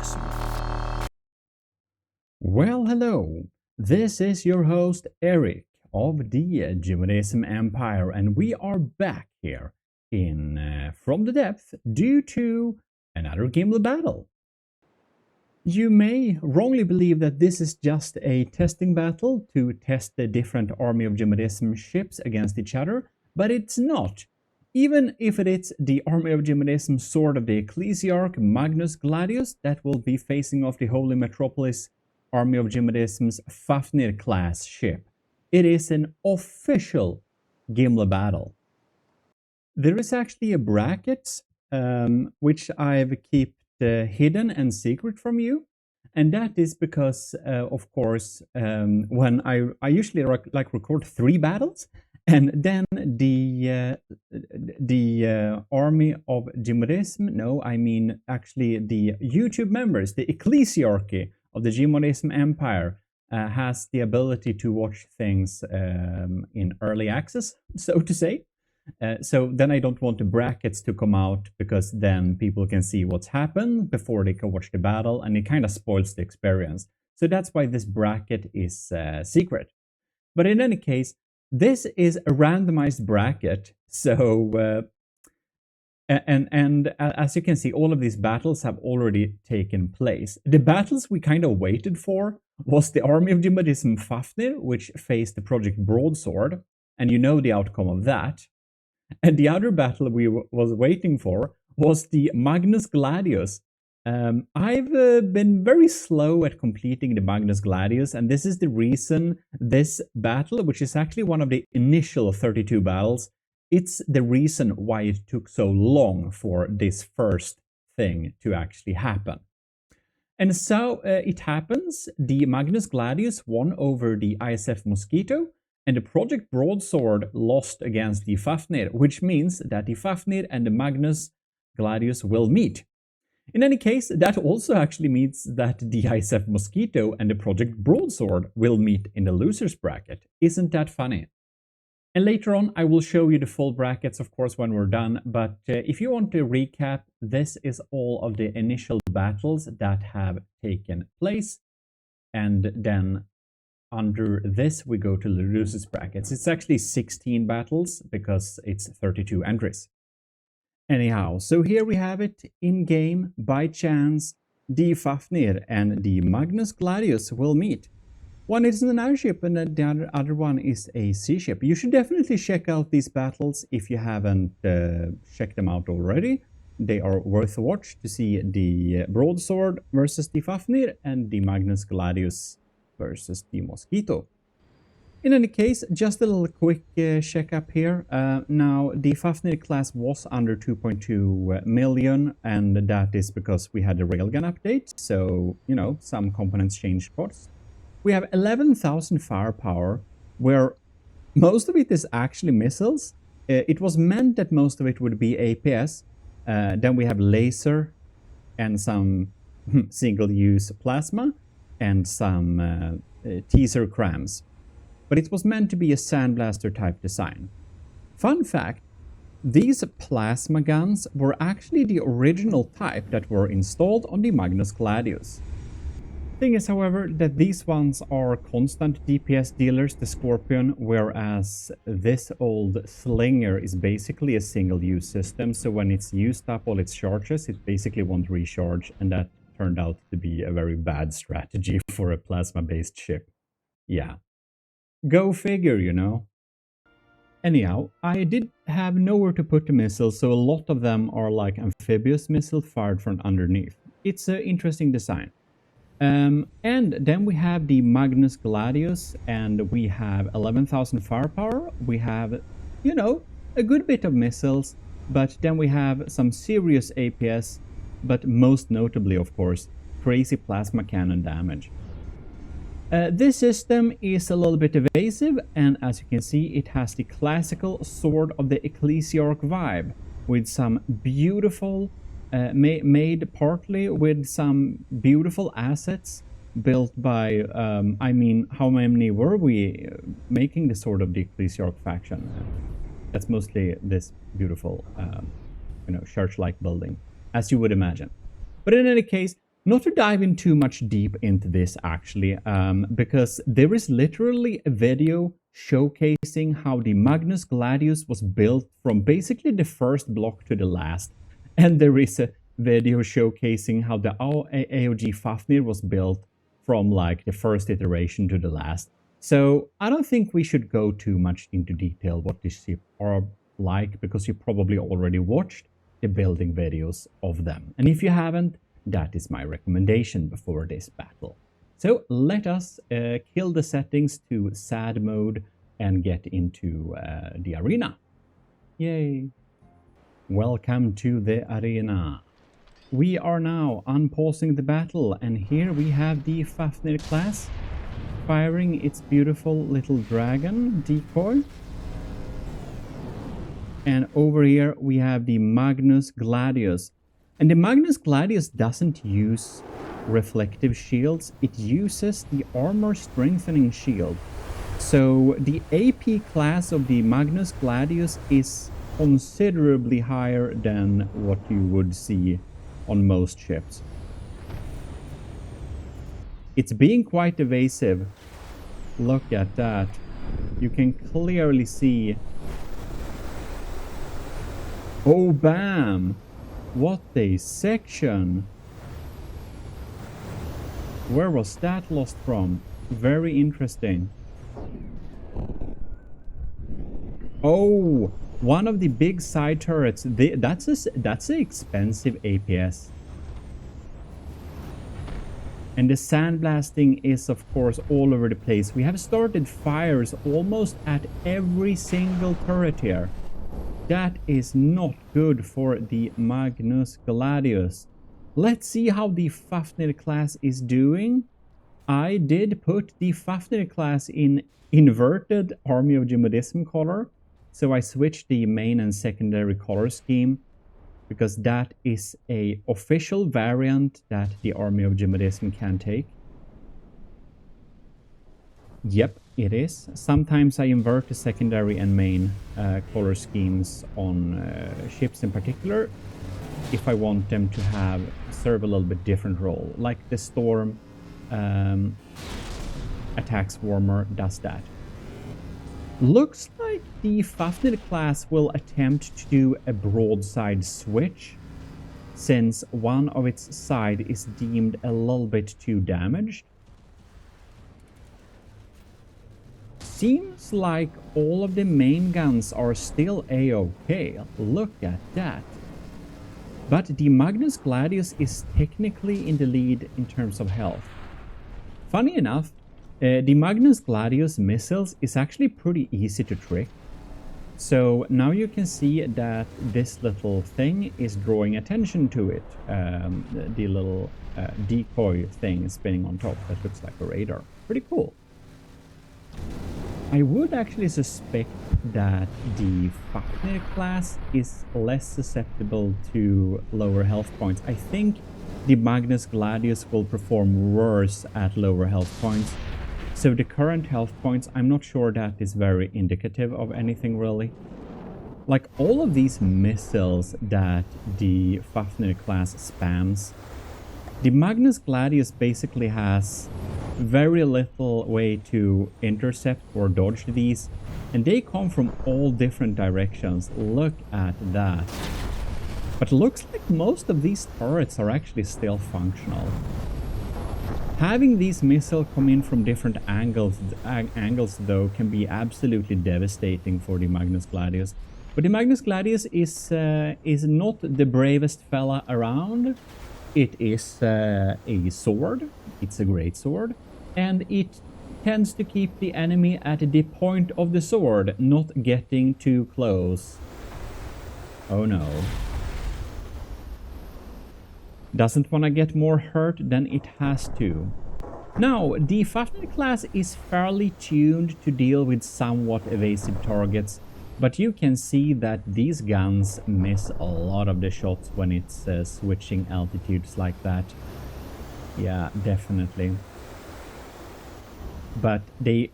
GMODISM. Well, hello. This is your host Eric of the GMODISM Empire, and we are back here in From the Depth due to another Gimle battle. You may wrongly believe that this is just a testing battle to test the different army of GMODISM ships against each other, but it's not. Even if it is the army of GMODISM Sword of the Ecclesiarch Magnus Gladius that will be facing off the Holy Metropolis army of GMODISM's Fafnir-class ship. It is an official Gimle battle. There is actually a bracket which I've kept hidden and secret from you, and that is because, of course, when I usually record 3 battles, and then the army of GMODISM, no, I mean actually the YouTube members, the ecclesiarchy of the GMODISM Empire, has the ability to watch things in early access, so to say. So then I don't want the brackets to come out, because then people can see what's happened before they can watch the battle, and it kind of spoils the experience. So that's why this bracket is secret. But in any case, this is a randomized bracket, so and as you can see, all of these battles have already taken place. The battles we kind of waited for was the army of GMODISM Fafnir, which faced the Project Broadsword, and you know the outcome of that. And the other battle we was waiting for was the Magnus Gladius. I've been very slow at completing the Magnus Gladius, and this is the reason this battle, which is actually one of the initial 32 battles, it's the reason why it took so long for this first thing to actually happen. And so it happens, the Magnus Gladius won over the ISF Mosquito, and the Project Broadsword lost against the Fafnir, which means that the Fafnir and the Magnus Gladius will meet. In any case, that also actually means that the ISF Mosquito and the Project Broadsword will meet in the losers bracket. Isn't that funny? And later on, I will show you the full brackets, of course, when we're done. But if you want to recap, this is all of the initial battles that have taken place. And then under this, we go to the losers brackets. It's actually 16 battles because it's 32 entries. Anyhow, so here we have it in game. By chance, the Fafnir and the Magnus Gladius will meet. One is an airship and the other one is a sea ship. You should definitely check out these battles if you haven't checked them out already. They are worth a watch to see the Broadsword versus the Fafnir and the Magnus Gladius versus the Mosquito. In any case, just a little quick check-up here. Now, the Fafnir class was under 2.2 million, and that is because we had a railgun update, so, you know, some components changed parts. We have 11,000 firepower, where most of it is actually missiles. It was meant that most of it would be APS. Then we have laser and some single-use plasma and some teaser crams. But it was meant to be a sandblaster type design. Fun fact, these plasma guns were actually the original type that were installed on the Magnus Gladius. Thing is, however, that these ones are constant DPS dealers, the Scorpion, whereas this old Slinger is basically a single-use system, so when it's used up all its charges, it basically won't recharge, and that turned out to be a very bad strategy for a plasma-based ship. Yeah. Go figure, you know. Anyhow, I did have nowhere to put the missiles, so a lot of them are like amphibious missiles fired from underneath. It's an interesting design. And then we have the Magnus Gladius, and we have 11,000 firepower. We have, you know, a good bit of missiles, but then we have some serious APS, but most notably, of course, crazy plasma cannon damage. This system is a little bit evasive, and as you can see, it has the classical Sword of the Ecclesiarch vibe, with some beautiful, made partly with some beautiful assets built by, I mean, how many were we making the Sword of the Ecclesiarch faction? That's mostly this beautiful, you know, church-like building, as you would imagine. But in any case, Not to dive in too much deep into this actually, because there is literally a video showcasing how the Magnus Gladius was built from basically the first block to the last. And there is a video showcasing how the AOG Fafnir was built from like the first iteration to the last. So I don't think we should go too much into detail what these ships are like, because you probably already watched the building videos of them. And if you haven't, that is my recommendation before this battle. So let us kill the settings to sad mode and get into the arena. Yay! Welcome to the arena. We are now unpausing the battle, and here we have the Fafnir-class firing its beautiful little dragon decoy. And over here we have the Magnus Gladius. And the Magnus Gladius doesn't use reflective shields, it uses the armor strengthening shield. So the AP class of the Magnus Gladius is considerably higher than what you would see on most ships. It's being quite evasive. Look at that. You can clearly see. Oh, bam! What a section! Where was that lost from? Very interesting. Oh! One of the big side turrets. That's an expensive APS. And the sandblasting is, of course, all over the place. We have started fires almost at every single turret here. That is not good for the Magnus Gladius. Let's see how the Fafnir class is doing. I did put the Fafnir class in inverted Army of GMODISM color. So I switched the main and secondary color scheme, because that is a official variant that the Army of GMODISM can take. Yep, it is. Sometimes I invert the secondary and main color schemes on ships in particular, if I want them to serve a little bit different role. Like the Storm Attack Swarmer does that. Looks like the Fafnir class will attempt to do a broadside switch, since one of its side is deemed a little bit too damaged. Seems like all of the main guns are still a-okay. Look at that. But the Magnus Gladius is technically in the lead in terms of health. Funny enough, the Magnus Gladius missiles is actually pretty easy to trick. So now you can see that this little thing is drawing attention to it. The little decoy thing spinning on top that looks like a radar. Pretty cool. I would actually suspect that the Fafnir class is less susceptible to lower health points. I think the Magnus Gladius will perform worse at lower health points. So the current health points, I'm not sure that is very indicative of anything really. Like all of these missiles that the Fafnir class spams, the Magnus Gladius basically has very little way to intercept or dodge these, and they come from all different directions. Look at that. But looks like most of these turrets are actually still functional. Having these missiles come in from different angles though can be absolutely devastating for the Magnus Gladius. But the Magnus Gladius is not the bravest fella around. It is a sword. It's a great sword. And it tends to keep the enemy at the point of the sword, not getting too close. Oh no. Doesn't want to get more hurt than it has to. Now, the Fafnir class is fairly tuned to deal with somewhat evasive targets, but you can see that these guns miss a lot of the shots when it's switching altitudes like that. Yeah, definitely. But they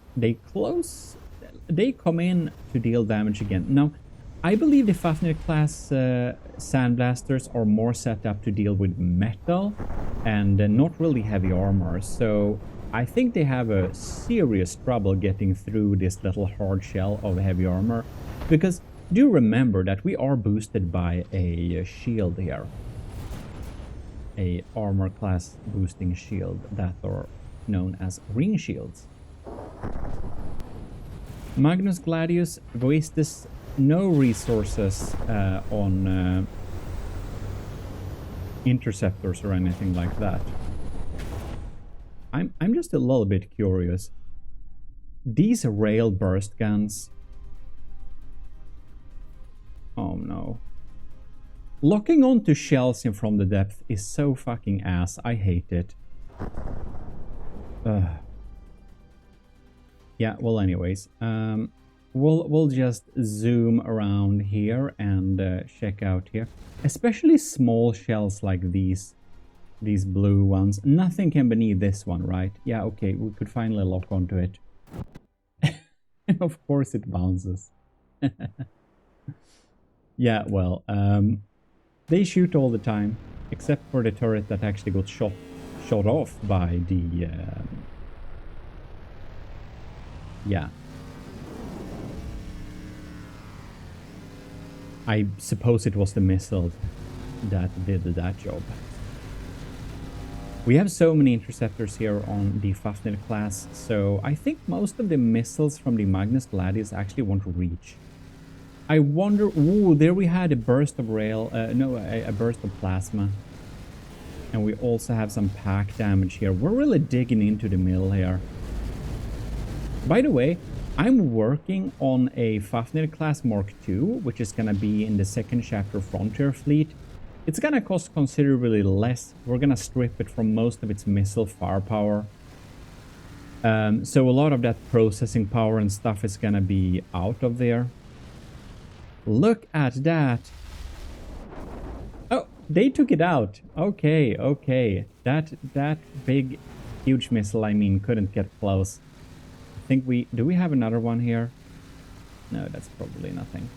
come in to deal damage again. Now, I believe the Fafnir-class sandblasters are more set up to deal with metal and not really heavy armor, so I think they have a serious trouble getting through this little hard shell of heavy armor, because do remember that we are boosted by a shield here. A armor class boosting shield that are known as ring shields. Magnus Gladius wastes no resources on interceptors or anything like that. I'm just a little bit curious. These rail burst guns. Oh no. Locking onto shells in from the depth is so fucking ass. I hate it. Yeah, well anyways. We'll just zoom around here and check out here. Especially small shells like these blue ones. Nothing can beneath this one, right? Yeah, okay, we could finally lock onto it. Of course it bounces. Yeah, well, they shoot all the time, except for the turret that actually got shot off by the... yeah. I suppose it was the missile that did that job. We have so many interceptors here on the Fafnir class, so I think most of the missiles from the Magnus Gladius actually won't reach. I wonder... Ooh, there we had a burst of rail... a burst of plasma. And we also have some pack damage here. We're really digging into the mill here. By the way, I'm working on a Fafnir-class Mark II, which is going to be in the second chapter Frontier Fleet. It's going to cost considerably less. We're going to strip it from most of its missile firepower. So a lot of that processing power and stuff is going to be out of there. Look at that. Oh, they took it out. Okay, okay. That big, huge missile, I mean, couldn't get close. I think we... Do we have another one here? No, that's probably nothing.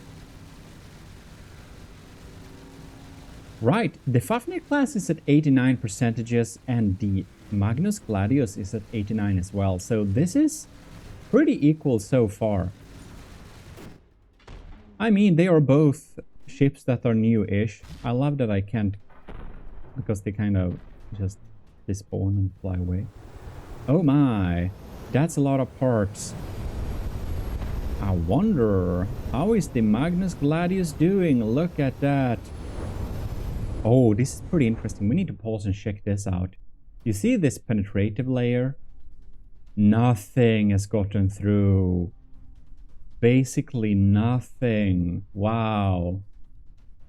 Right, the Fafnir class is at 89%, and the Magnus Gladius is at 89 as well. So this is pretty equal so far. I mean, they are both ships that are new-ish. I love that I can't... Because they kind of just despawn and fly away. Oh my... That's a lot of parts. I wonder, how is the Magnus Gladius doing? Look at that. Oh, this is pretty interesting. We need to pause and check this out. You see this penetrative layer? Nothing has gotten through. Basically nothing. Wow.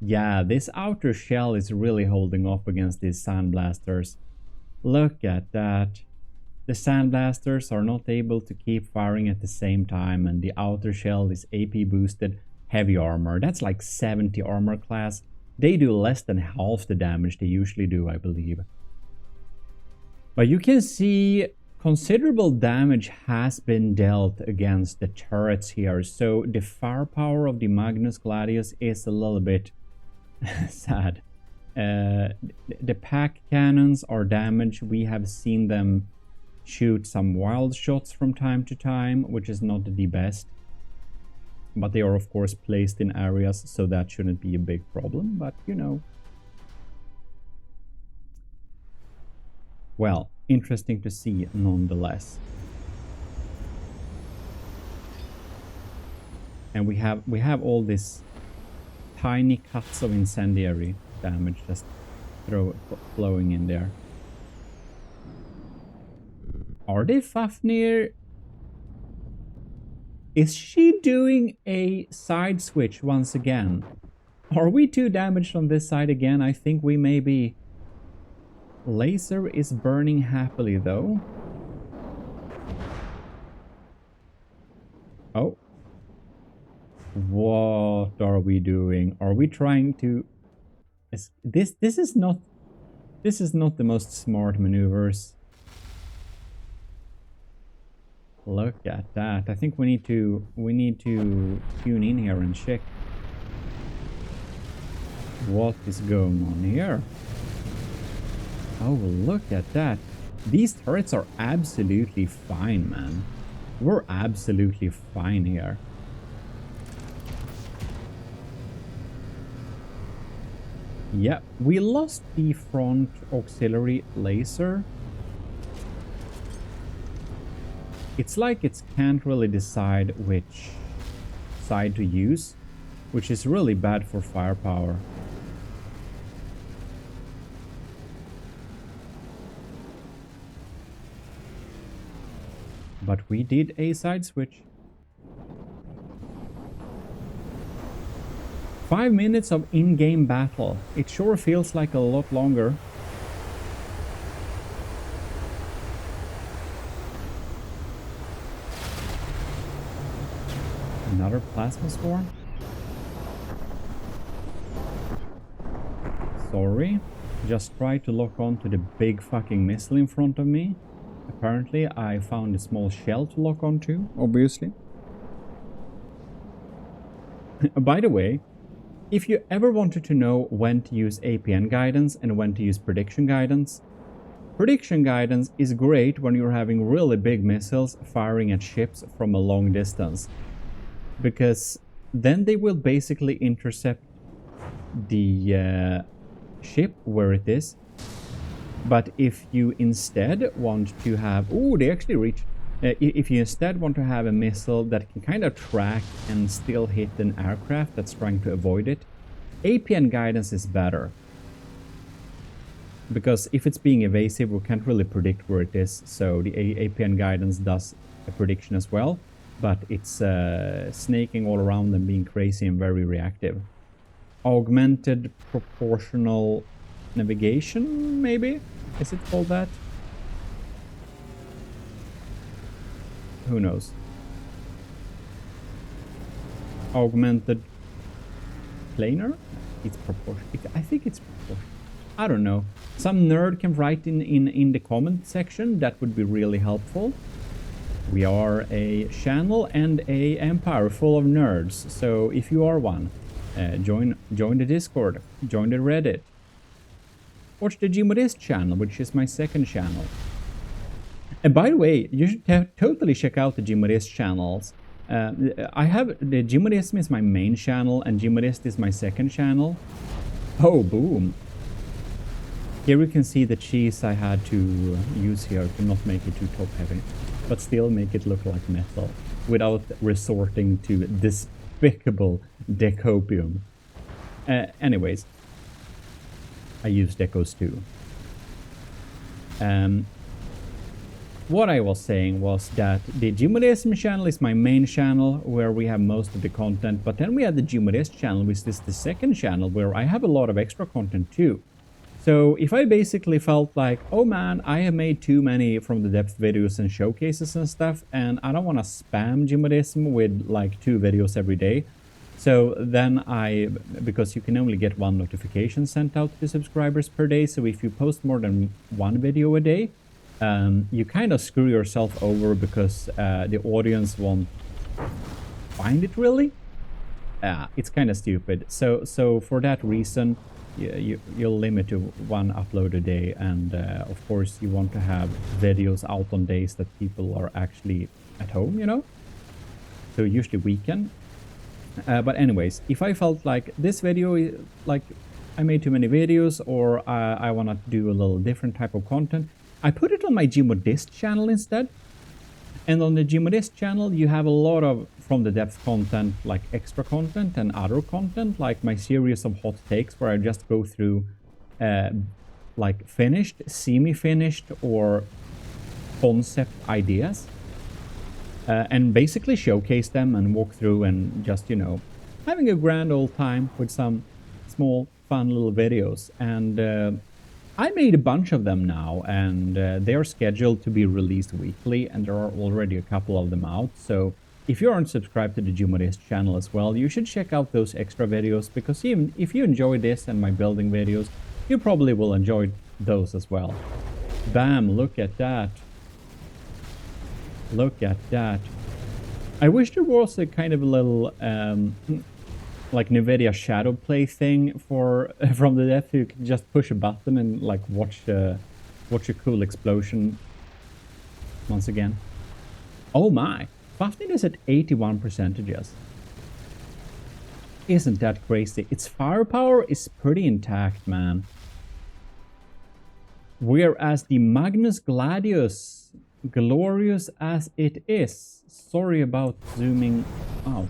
Yeah, this outer shell is really holding up against these sandblasters. Look at that. The sandblasters are not able to keep firing at the same time, and the outer shell is AP boosted heavy armor. That's like 70 armor class. They do less than half the damage they usually do, I believe. But you can see considerable damage has been dealt against the turrets here. So the firepower of the Magnus Gladius is a little bit sad. The pack cannons are damaged. We have seen them shoot some wild shots from time to time, which is not the best. But they are, of course, placed in areas, so that shouldn't be a big problem, but you know. Well, interesting to see nonetheless. And we have all this tiny cuts of incendiary damage just flowing in there. Are they Fafnir? Is she doing a side switch once again? Are we too damaged on this side again? I think we may be. Laser is burning happily though. Oh. What are we doing? Are we trying to... This is not the most smart maneuvers. Look at that. I think we need to tune in here and check. What is going on here? Oh, look at that. These turrets are absolutely fine, man. We're absolutely fine here. Yeah, we lost the front auxiliary laser. It's like it can't really decide which side to use, which is really bad for firepower. But we did a side switch. 5 minutes of in-game battle. It sure feels like a lot longer. Another plasma swarm? Sorry. Just try to lock on to the big fucking missile in front of me. Apparently, I found a small shell to lock onto, obviously. By the way, if you ever wanted to know when to use APN guidance and when to use prediction guidance is great when you're having really big missiles firing at ships from a long distance. Because then they will basically intercept the ship where it is. But if you instead want to have... Oh, they actually reached... if you instead want to have a missile that can kind of track and still hit an aircraft that's trying to avoid it, APN guidance is better. Because if it's being evasive, we can't really predict where it is. So the APN guidance does a prediction as well. But it's snaking all around and being crazy and very reactive. Augmented proportional navigation, maybe? Is it called that? Who knows? Augmented planar? It's proportional. I think it's proportional. I don't know. Some nerd can write in the comment section. That would be really helpful. We are a channel and a empire full of nerds. So if you are one, join the Discord, join the Reddit. Watch the GMODISM channel, which is my second channel. And by the way, you should totally check out the GMODISM channels. I have the GMODISM is my main channel and GMODISM is my second channel. Oh, boom. Here you can see the cheese I had to use here to not make it too top heavy, but still make it look like metal without resorting to despicable decopium. Anyways, I use decos too. What I was saying was that the GMODISM channel is my main channel where we have most of the content, but then we have the GMODISM channel, which is the second channel where I have a lot of extra content too. So if I basically felt like, oh man, I have made too many from the depth videos and showcases and stuff, and I don't want to spam GMODISM with like 2 videos every day. So then because you can only get 1 notification sent out to subscribers per day, so if you post more than 1 video a day, you kind of screw yourself over because the audience won't find it really. It's kind of stupid. So for that reason, you'll limit to 1 upload a day, and of course you want to have videos out on days that people are actually at home, you know? So usually weekend. But anyways, if I felt like this video, like I made too many videos, or I want to do a little different type of content, I put it on my GMODISM channel instead. And on the GMODISM channel, you have a lot of from the depth content, like extra content and other content, like my series of hot takes where I just go through like finished, semi-finished, or concept ideas. And basically showcase them and walk through and just, you know, having a grand old time with some small, fun little videos. And I made a bunch of them now, and they are scheduled to be released weekly, and there are already a couple of them out. So if you aren't subscribed to the GMODISM channel as well, you should check out those extra videos, because even if you enjoy this and my building videos, you probably will enjoy those as well. Bam, look at that. Look at that. I wish there was a kind of a little like NVIDIA shadow play thing for from the depth. You can just push a button and like watch a cool explosion once again. Oh my, Fafnir is at 81%. Isn't that crazy? Its firepower is pretty intact, man. Whereas the Magnus Gladius, glorious as it is, sorry about zooming out,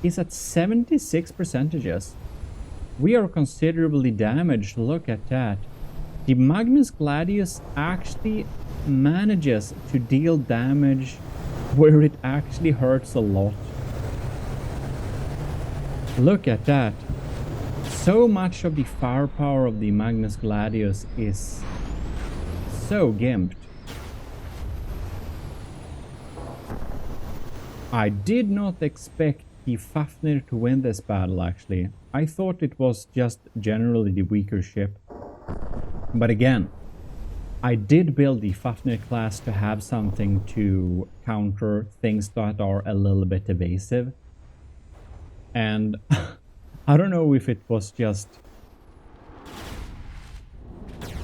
is at 76%. We are considerably damaged, look at that. The Magnus Gladius actually manages to deal damage where it actually hurts a lot. Look at that. So much of the firepower of the Magnus Gladius is so gimped. I did not expect the Fafnir to win this battle, actually. I thought it was just generally the weaker ship. But again, I did build the Fafnir-class to have something to counter things that are a little bit evasive. And I don't know if it was just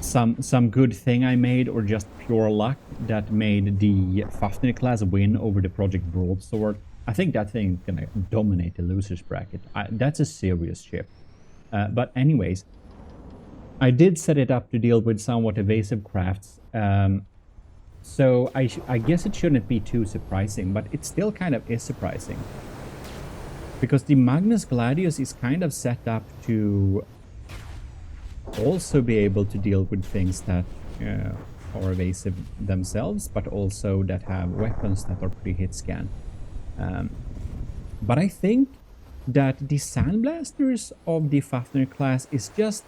some good thing I made or just pure luck that made the Fafnir-class win over the Project Broadsword. I think that thing's gonna dominate the losers bracket. That's a serious ship. But anyways, I did set it up to deal with somewhat evasive crafts. So I guess it shouldn't be too surprising, but it still kind of is surprising. Because the Magnus Gladius is kind of set up to also be able to deal with things that are evasive themselves, but also that have weapons that are pretty hit scan. But I think that the Sandblasters of the Fafnir class is just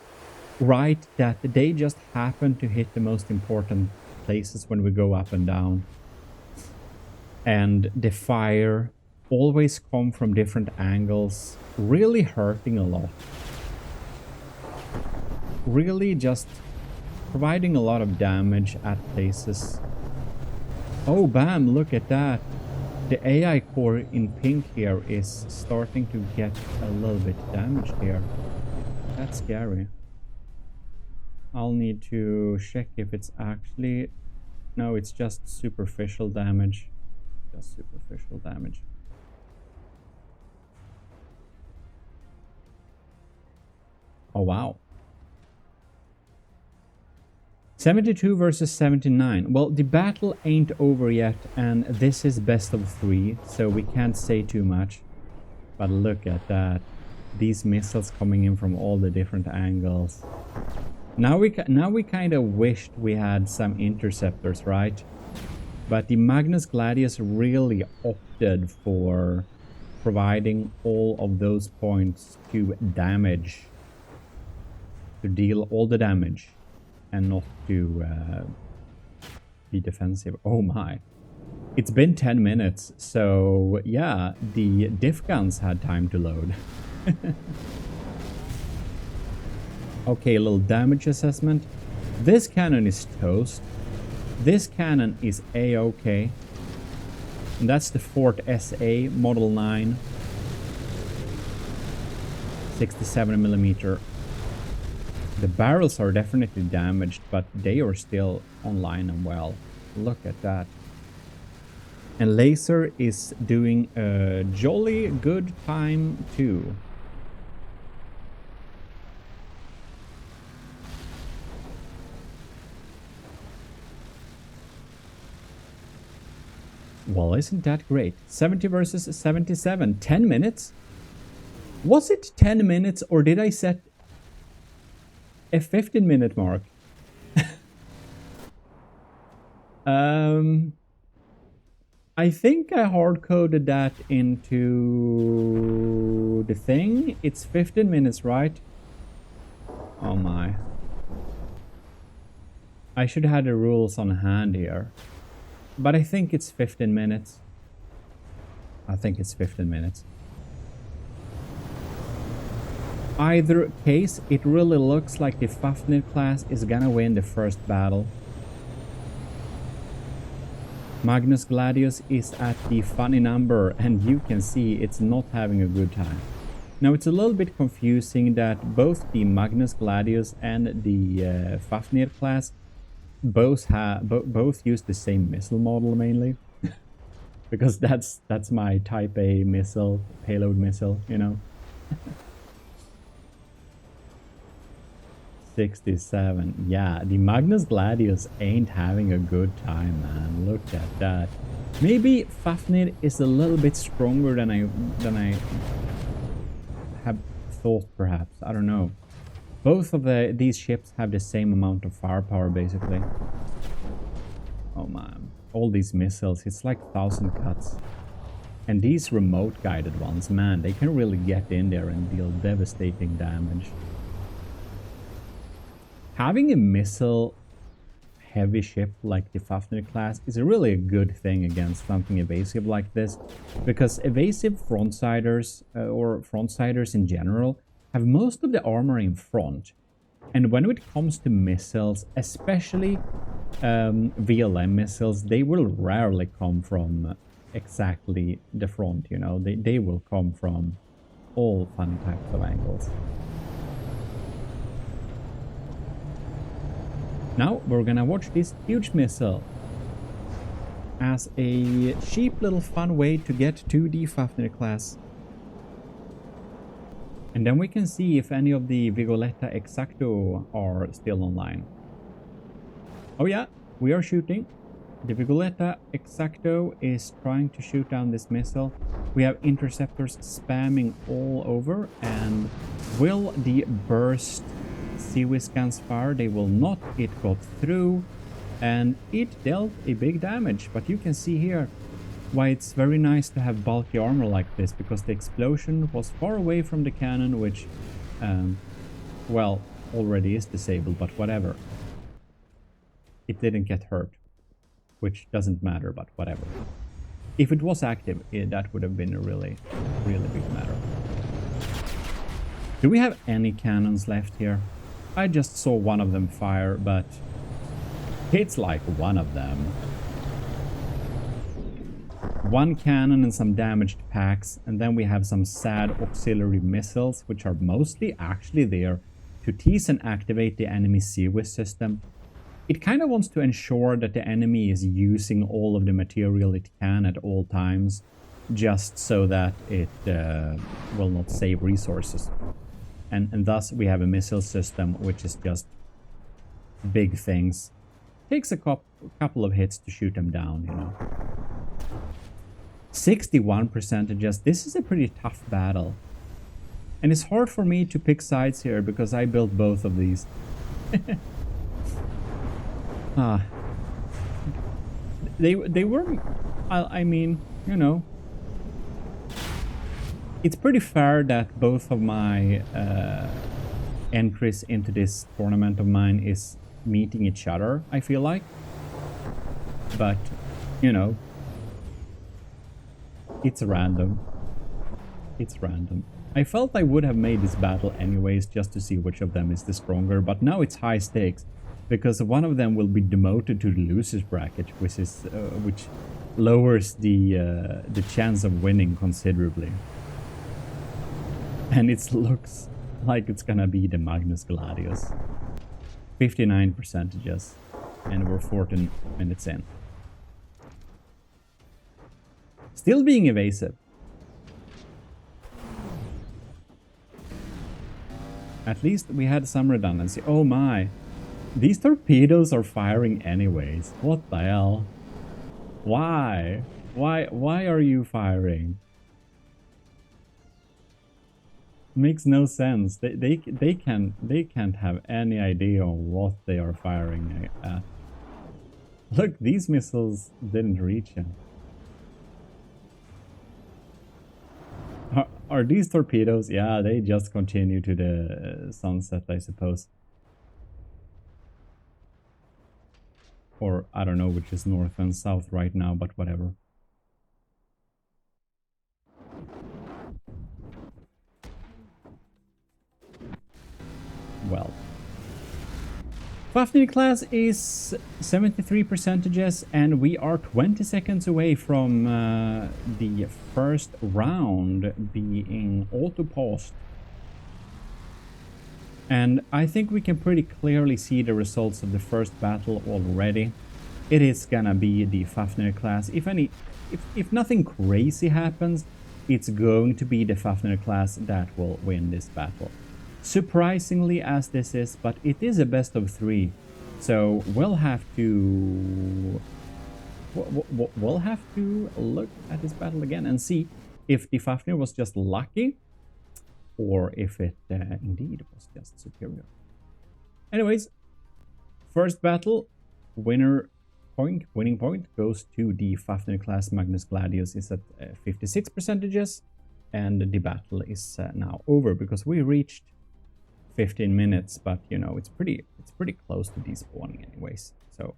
right, that they just happen to hit the most important places when we go up and down. And the fire always come from different angles, really hurting a lot. Really just providing a lot of damage at places. Oh, bam, look at that. The AI core in pink here is starting to get a little bit damaged here. That's scary. I'll need to check if it's actually... No, it's just superficial damage. Just superficial damage. Oh, wow. 72 versus 79. Well, the battle ain't over yet, and this is best of 3, so we can't say too much. But look at that. These missiles coming in from all the different angles. Now we kind of wished we had some interceptors, right? But the Magnus Gladius really opted for providing all of those points to damage. To deal all the damage. And not to be defensive. Oh my. It's been 10 minutes, so yeah, the diff guns had time to load. Okay, a little damage assessment. This cannon is toast. This cannon is A-OK. And that's the Fort SA Model 9. 67mm. The barrels are definitely damaged, but they are still online and well. Look at that. And Laser is doing a jolly good time too. Well, isn't that great? 70 versus 77. 10 minutes? Was it 10 minutes or did I set a 15-minute mark? I think I hard-coded that into the thing. It's 15 minutes, right? Oh my. I should have the rules on hand here. But I think it's 15 minutes. I think it's 15 minutes. Either case, it really looks like the Fafnir class is gonna win the first battle. Magnus Gladius is at the funny number, and you can see it's not having a good time. Now it's a little bit confusing that both the Magnus Gladius and the Fafnir-class both use the same missile model mainly, because that's my Type A missile, payload missile, you know. 67. Yeah, the Magnus Gladius ain't having a good time, man. Look at that. Maybe Fafnir is a little bit stronger than I have thought, perhaps. I don't know. Both of these ships have the same amount of firepower, basically. Oh man, all these missiles, it's like 1,000 cuts. And these remote guided ones, man, they can really get in there and deal devastating damage. Having a missile heavy ship like the Fafnir class is really a good thing against something evasive like this, because evasive frontsiders or frontsiders in general have most of the armor in front, and when it comes to missiles, especially VLM missiles, they will rarely come from exactly the front, you know. They will come from all funny types of angles. Now we're gonna watch this huge missile as a cheap little fun way to get to the Fafnir class. And then we can see if any of the Vigoletta Exacto are still online. Oh yeah, we are shooting. The Vigoletta Exacto is trying to shoot down this missile. We have interceptors spamming all over, and will the burst Seawiz scans fire? They will not. It got through and it dealt a big damage, but you can see here why it's very nice to have bulky armor like this, because the explosion was far away from the cannon, which well, already is disabled, but whatever. It didn't get hurt, which doesn't matter, but whatever. If it was active, that would have been a really big matter. Do we have any cannons left here? I just saw one of them fire, but it's like one of them. One cannon and some damaged packs, and then we have some sad auxiliary missiles, which are mostly actually there to tease and activate the enemy Seawiz system. It kind of wants to ensure that the enemy is using all of the material it can at all times, just so that it will not save resources. And thus we have a missile system which is just big things. Takes a couple of hits to shoot them down, you know. 61% just. This is a pretty tough battle. And it's hard for me to pick sides here because I built both of these. They were, I mean, you know, it's pretty fair that both of my entries into this tournament of mine is meeting each other, I feel like. But, you know, it's random. It's random. I felt I would have made this battle anyways just to see which of them is the stronger, but now it's high stakes, because one of them will be demoted to the losers bracket, which lowers the chance of winning considerably. And it looks like it's gonna be the Magnus Gladius. 59%, and we're 14 minutes in. Still being evasive. At least we had some redundancy. Oh my. These torpedoes are firing anyways. What the hell? Why? Why are you firing? Makes no sense. They can't have any idea on what they are firing at. Look, these missiles didn't reach him. Are these torpedoes? Yeah, they just continue to the sunset, I suppose. Or I don't know which is north and south right now, but whatever. Well. Fafnir-class is 73%, and we are 20 seconds away from the first round being auto-paused. And I think we can pretty clearly see the results of the first battle already. It is gonna be the Fafnir-class. If nothing crazy happens, it's going to be the Fafnir-class that will win this battle. Surprisingly as this is, but it is a best of 3. So we'll have to look at this battle again and see if the Fafnir was just lucky or if it indeed was just superior. Anyways, first battle, winning point goes to the Fafnir-class. Magnus Gladius is at 56%, and the battle is now over because we reached 15 minutes, but you know, it's pretty close to despawning anyways. So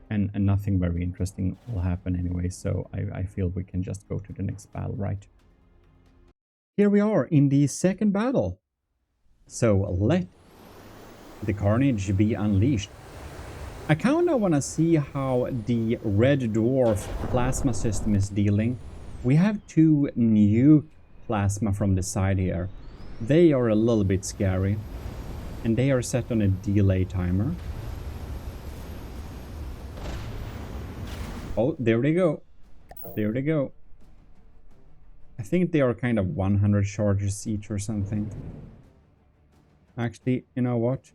and nothing very interesting will happen anyway, so I feel we can just go to the next battle, right? Here we are in the second battle. So let the carnage be unleashed. I kinda wanna see how the red dwarf plasma system is dealing. We have 2 nuke plasma from the side here. They are a little bit scary, and they are set on a delay timer. Oh, there they go. There they go. I think they are kind of 100 charges each or something. Actually, you know what?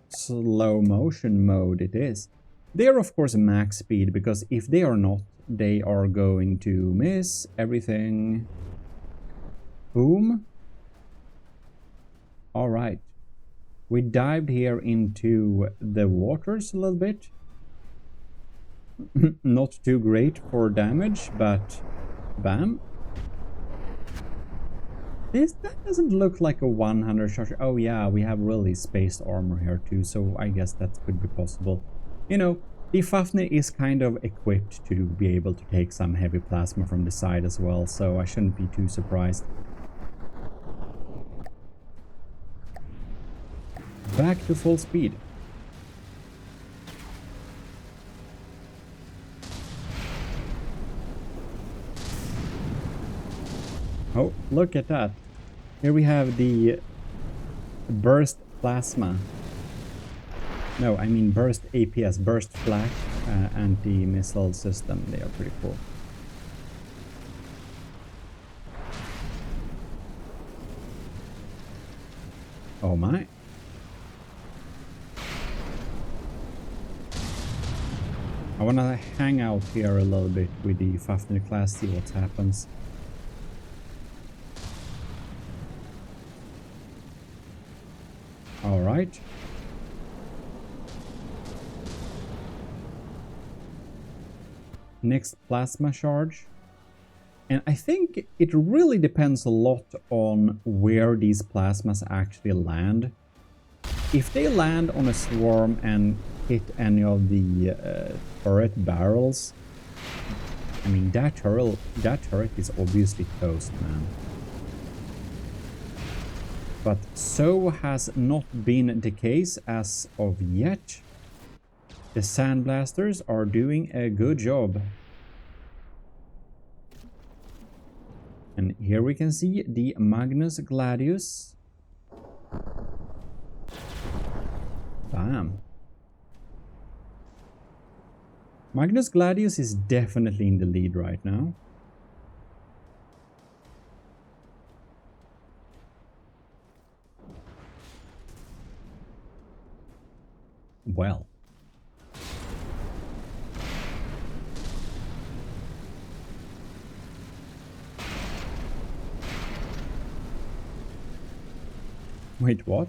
Slow motion mode it is. They are of course max speed, because if they are not, they are going to miss everything. Boom. Alright. We dived here into the waters a little bit. Not too great for damage, but bam. That doesn't look like a 100 charge. Oh yeah, we have really spaced armor here too, so I guess that could be possible. You know, the Fafnir is kind of equipped to be able to take some heavy plasma from the side as well, so I shouldn't be too surprised. Back to full speed. Oh, look at that. Here we have the burst plasma. No, I mean burst APS, burst flak anti-missile system. They are pretty cool. Oh my. I wanna hang out here a little bit with the Fafnir-class, see what happens. Alright. Next plasma charge. And I think it really depends a lot on where these plasmas actually land. If they land on a swarm and hit any of the turret barrels, I mean that turret is obviously toast, man. But so has not been the case as of yet. The sandblasters are doing a good job. And here we can see the Magnus Gladius. Bam. Magnus Gladius is definitely in the lead right now. Well. Wait, what?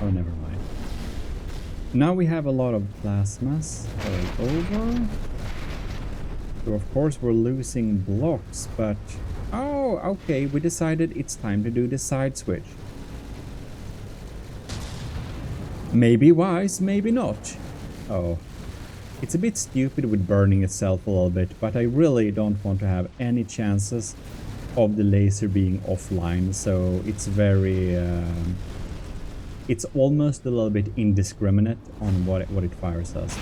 Oh, never mind. Now we have a lot of plasmas all over. So of course we're losing blocks, but... Oh, okay, we decided it's time to do the side switch. Maybe wise, maybe not. Oh. It's a bit stupid with burning itself a little bit, but I really don't want to have any chances of the laser being offline, so it's very it's almost a little bit indiscriminate on what it fires us.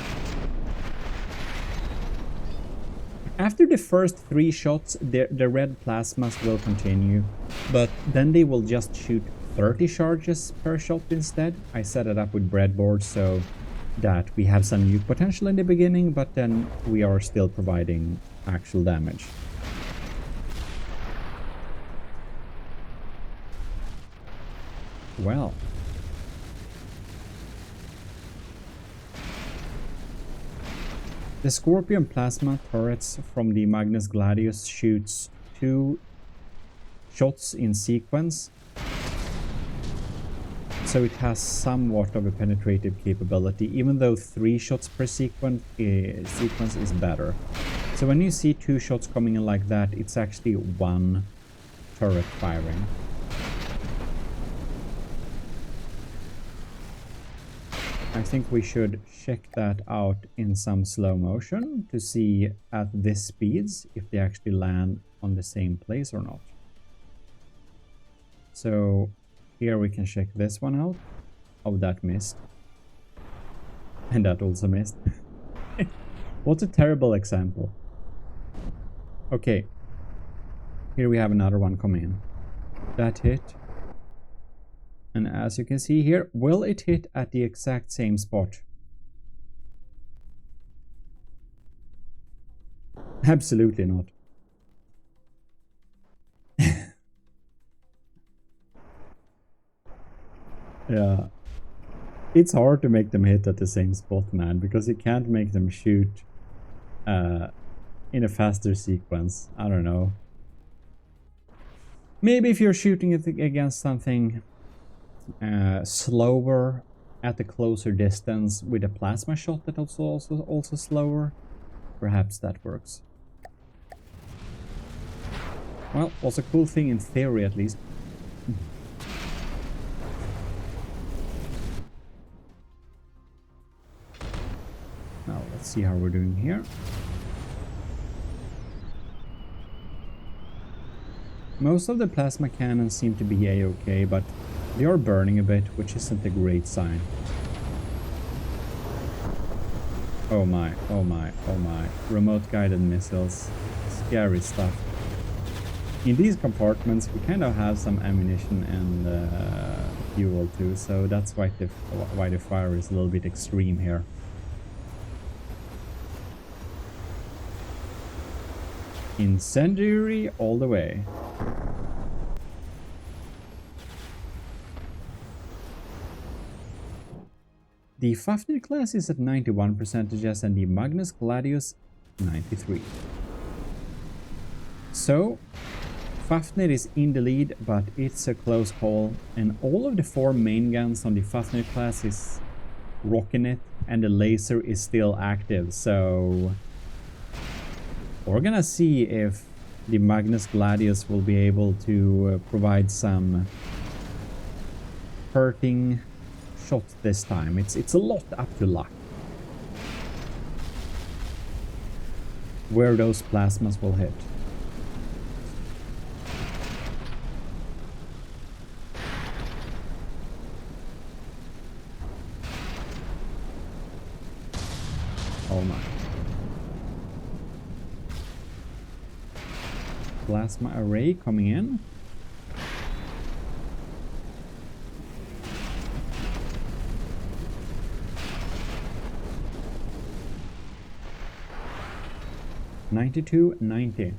After the first 3 shots, the red plasmas will continue, but then they will just shoot 30 charges per shot instead. I set it up with breadboards so that we have some nuke potential in the beginning, but then we are still providing actual damage. Well. The Scorpion plasma turrets from the Magnus Gladius shoots 2 shots in sequence, so it has somewhat of a penetrative capability, even though 3 shots per sequence is better. So when you see 2 shots coming in like that, it's actually 1 turret firing. I think we should check that out in some slow motion to see at this speeds if they actually land on the same place or not. So here we can check this one out. Oh, that missed. And that also missed. What a terrible example. Okay. Here we have another one come in. That hit. And as you can see here, will it hit at the exact same spot? Absolutely not. Yeah. It's hard to make them hit at the same spot, man, because you can't make them shoot in a faster sequence. I don't know. Maybe if you're shooting it against something slower at a closer distance with a plasma shot that also slower, perhaps that works. Well, was a cool thing in theory at least. Now let's see how we're doing here. Most of the plasma cannons seem to be a-okay, but they are burning a bit, which isn't a great sign. Oh my, oh my, oh my. Remote guided missiles. Scary stuff. In these compartments we kind of have some ammunition and fuel too, so that's why the fire is a little bit extreme here. Incendiary all the way. The Fafnir-class is at 91% and the Magnus Gladius 93%. So, Fafnir is in the lead, but it's a close call, and all of the 4 main guns on the Fafnir-class is rocking it, and the laser is still active, so we're gonna see if the Magnus Gladius will be able to provide some hurting shot this time. It's a lot up to luck where those plasmas will hit. Oh my. Plasma array coming in. $92.90.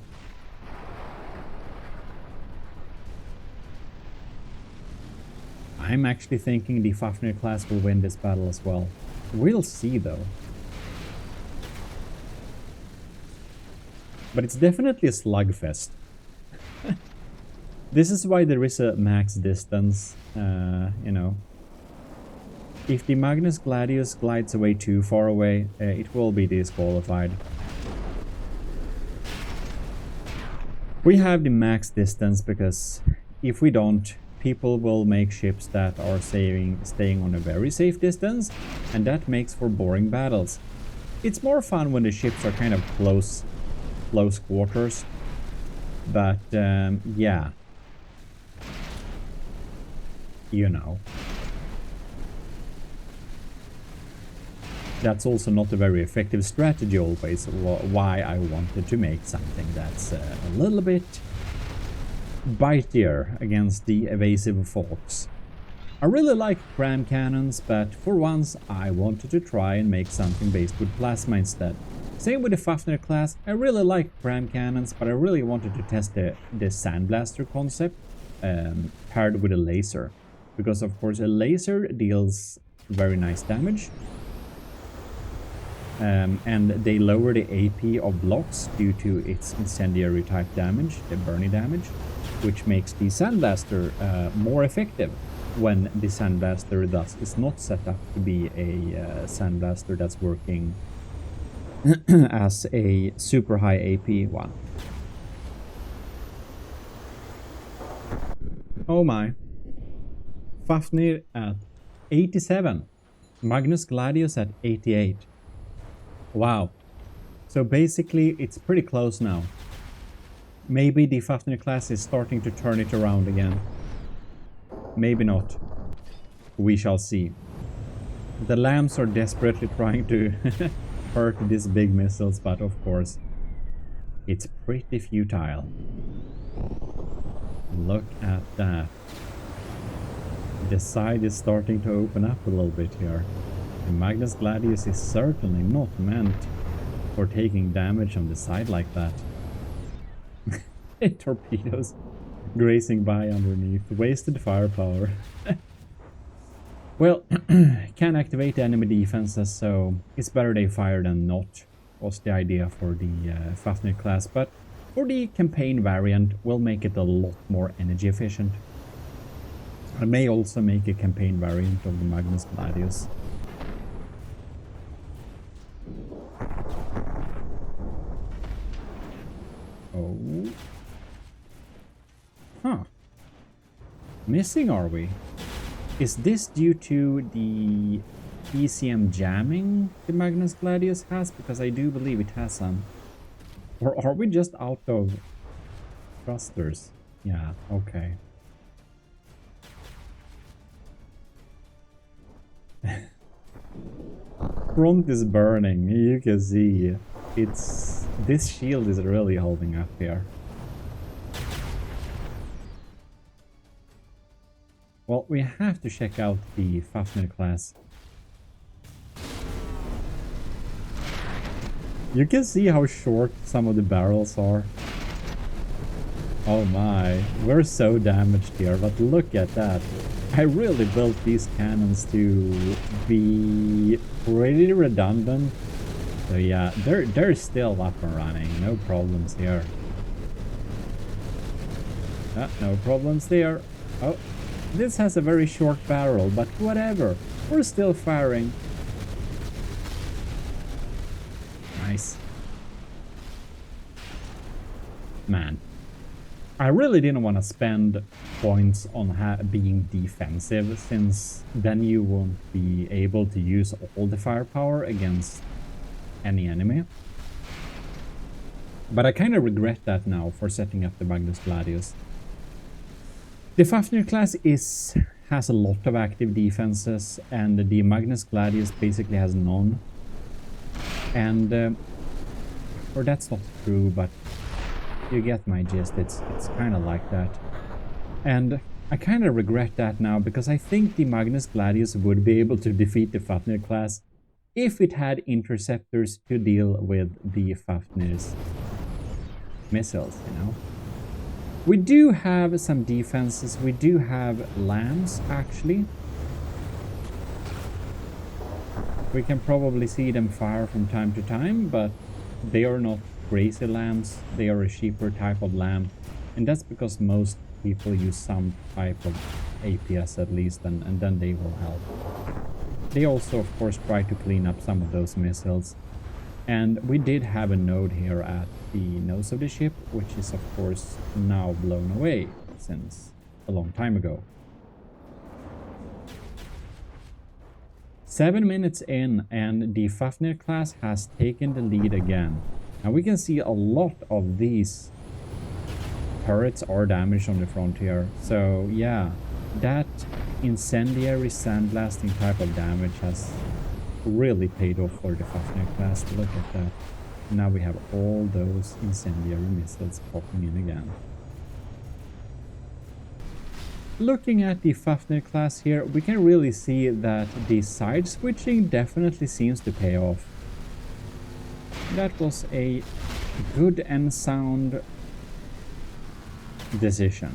I'm actually thinking the Fafnir-class will win this battle as well. We'll see though. But it's definitely a slugfest. This is why there is a max distance, you know. If the Magnus Gladius glides away too far away, it will be disqualified. We have the max distance because if we don't, people will make ships that are staying on a very safe distance, and that makes for boring battles. It's more fun when the ships are kind of close quarters. But yeah, you know. That's also not a very effective strategy always, why I wanted to make something that's a little bit bitier against the evasive fox. I really like cram cannons, but for once I wanted to try and make something based with plasma instead. Same with the Fafnir-class. I really like cram cannons, but I really wanted to test the sandblaster concept paired with a laser. Because of course a laser deals very nice damage. And they lower the AP of blocks due to its incendiary type damage, the burning damage, which makes the sandblaster more effective when the sandblaster thus is not set up to be a sandblaster that's working as a super high AP one. Oh my. Fafnir at 87. Magnus Gladius at 88. Wow. So basically it's pretty close now. Maybe the Fafnir-class is starting to turn it around again. Maybe not. We shall see. The lambs are desperately trying to hurt these big missiles, but of course it's pretty futile. Look at that. The side is starting to open up a little bit here. The Magnus Gladius is certainly not meant for taking damage on the side like that. Torpedoes grazing by underneath. Wasted firepower. Well, can activate enemy defenses, so it's better they fire than not, was the idea for the Fafnir-class. But for the campaign variant, we'll make it a lot more energy efficient. I may also make a campaign variant of the Magnus Gladius. Oh. Huh. Missing, are we? Is this due to the ECM jamming the Magnus Gladius has? Because I do believe it has some. Or are we just out of thrusters? Yeah, okay. Front is burning, you can see. This shield is really holding up here. Well, we have to check out the Fafnir-class. You can see how short some of the barrels are. Oh my, we're so damaged here, but look at that. I really built these cannons to be pretty redundant. So yeah, they're still up and running, no problems here. No problems there. Oh, this has a very short barrel, but whatever. We're still firing. Nice. Man. I really didn't want to spend points on being defensive, since then you won't be able to use all the firepower against any enemy. But I kind of regret that now for setting up the Magnus Gladius. The Fafnir-class has a lot of active defenses, and the Magnus Gladius basically has none. And, or that's not true, but you get my gist. It's kind of like that. And I kind of regret that now, because I think the Magnus Gladius would be able to defeat the Fafnir-class if it had interceptors to deal with the Fafnir's missiles, you know. We do have some defenses. We do have lambs, actually. We can probably see them fire from time to time, but they are not crazy lambs. They are a cheaper type of lamb, and that's because most people use some type of APS at least, and then they will help. They also, of course, try to clean up some of those missiles. And we did have a node here at the nose of the ship, which is of course now blown away since a long time ago. 7 minutes in, and the Fafnir-class has taken the lead again. And we can see a lot of these turrets are damaged on the frontier. So yeah, that incendiary sandblasting type of damage has really paid off for the Fafnir-class. Look at that. Now we have all those incendiary missiles popping in again. Looking at the Fafnir-class here, we can really see that the side switching definitely seems to pay off. That was a good and sound decision.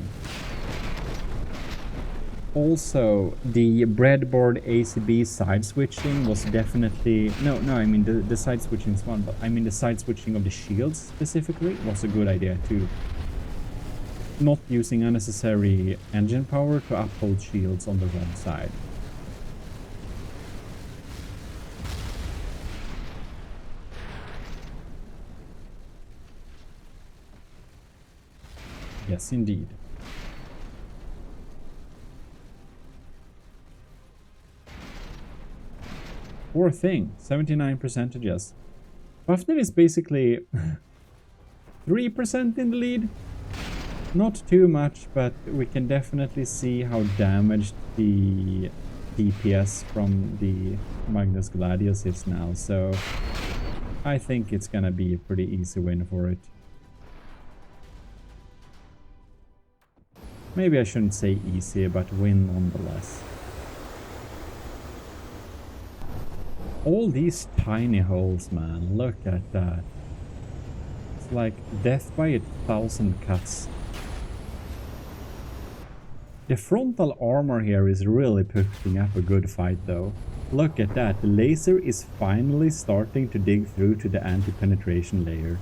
Also, the breadboard ACB side switching was definitely... No, I mean the side switching is one, but I mean the side switching of the shields specifically was a good idea too. Not using unnecessary engine power to uphold shields on the wrong side. Yes, indeed. Poor thing, 79%. Fafnir is basically 3% in the lead. Not too much, but we can definitely see how damaged the DPS from the Magnus Gladius is now, so I think it's gonna be a pretty easy win for it. Maybe I shouldn't say easy, but win nonetheless. All these tiny holes, man, look at that. It's like death by 1,000 cuts. The frontal armor here is really putting up a good fight though. Look at that, the laser is finally starting to dig through to the anti-penetration layer.